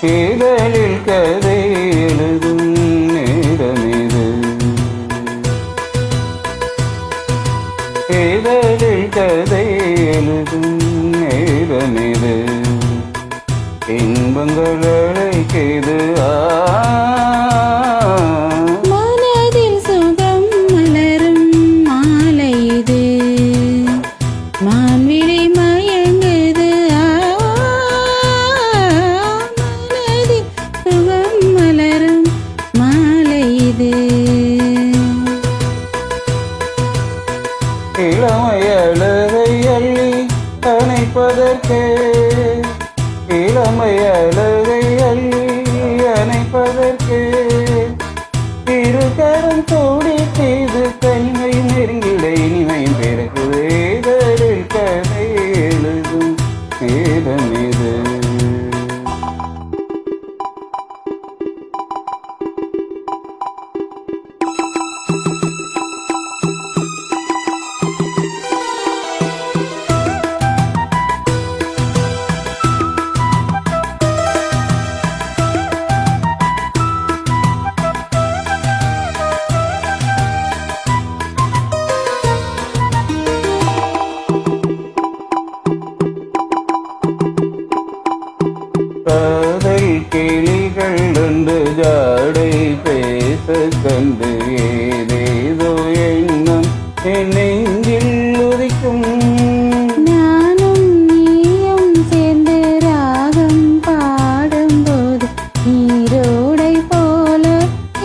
இதழில் கதை எழுதும் நேரமிது. இதழில் கதை எழுதும் நேரமிது. இன்பங்கள் அழைக்குது மனதில் சுகம் மலரும் மாலை இது. மான்விழி மயங்குது மனதில் சுகம் மலரும் மாலை இது. இளமையழகை அள்ளி அணைப்பதற்கே இளமையழகை அள்ளி அணைப்பதற்கே இருகரம் கூடி செய்து தனிமை நெருங்கிட இனிமையும் பிறகுது. இதழில் கதை எழுதும் நேரமிது. காதல் கிளிகள் ரெண்டு ஜாடை பேச கண்டு ஏதேதோ எண்ணம் என் நெஞ்சில் உதிக்கும். நானும் நீயும் சேர்ந்து ராகம் பாடும்போது நீரோடை போல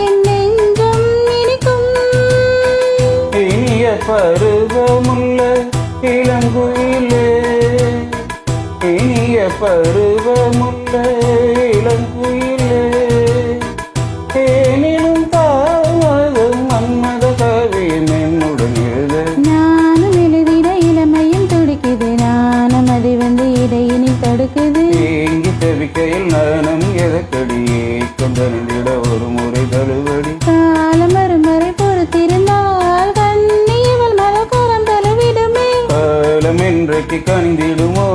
என் நெஞ்சம் இனிக்கும். இனிய பருவமுள்ள இளங்குயிலே இனிய பருவமுள்ள இளங்குயிலே தேனிலும் தாமதம் மன்மத கவியம் என்னுடன் எழுத. நானும் எழுதிட இளமையும் துடிக்குது. நானும் அது வந்து இடையினில் தடுக்குது. ஏங்கி தவிக்கையில் நானும் எதற்கடி ஏக்கம் தணிந்திட ஒரு முறை தழுவடி. காலம் வரும் வரை பொறுத்திருந்தால் கண்ணி இவள் மலக்குறம் தழுவிடுமே. காலம் என்றைக்கு கணிந்திடுமோ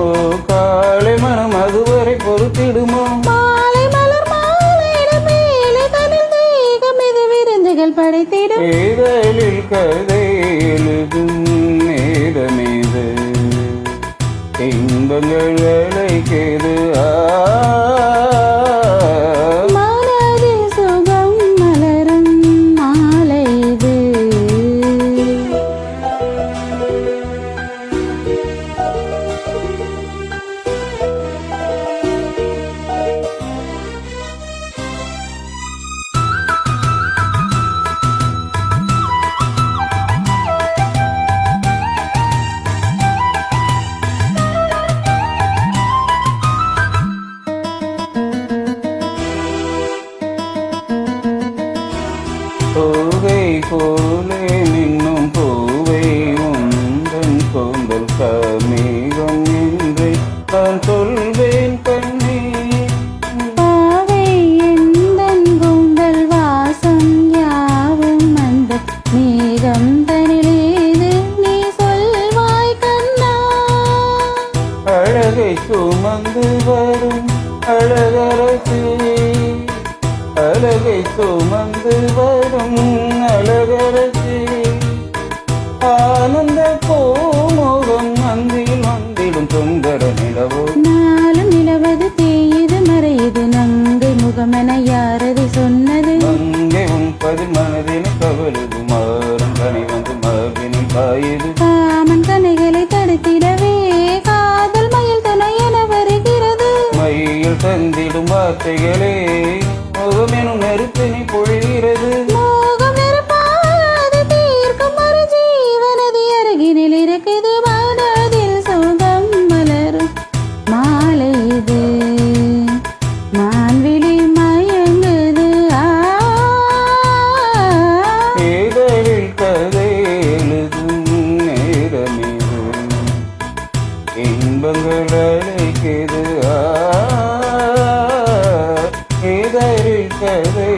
காலை மனம் அதுவரை பொறுத்திடுமோ. மாலை மலர் மாலையிடம் மேலே தனில் தேகம் இது விருந்துகள் படைத்திடும். இதழில் கதை எழுதும் நேரமிது. இன்பங்கள் அழைக்குது மனதில் சுகம் மலரும் மாலை இது. பூவை போலே நின்னும் பூவை உந்தன் கூந்தல் காமீகம் என்று நான் சொல்வேன் கண்ணே. பாவை எந்தன் கூந்தல் வாசம் யாவும் அந்த மேகம் தனிலேது நீ சொல்வாய் கண்ணா. அழகை சுமந்து வரும் அழகரசி அழகை சுமந்து வரும் அழகரசி ஆனந்த பூமுகம் மந்தியில் வந்திடும் சுந்தர நிலவோ. நாளும் நிலவது தேயுது மறையுது நங்கை முகமென யாரது சொன்னது. அங்கே உன் பதில் மனதினை கவலுது மாறும் கனி வந்து மகினில் பாயுது. காமன் கனைகளை தடுத்திடவே காதல் மயில் துணை என வருகிறது. மையில் தந்திடும் வார்த்தைகளே முகமெனும் நெருப்பினை பொழிகிறது. மோகம் வெறுப்பாது தீர்க்கும் ஒரு ஜீவனதி அருகினில் இருக்குது. மனதில் சுகம் மலரும் மாலை இது. மான்விழி மயங்குது இதழில் கதை எழுதும் நேரமிது. இன்பங்கள் அழைக்குது இதழில் கதை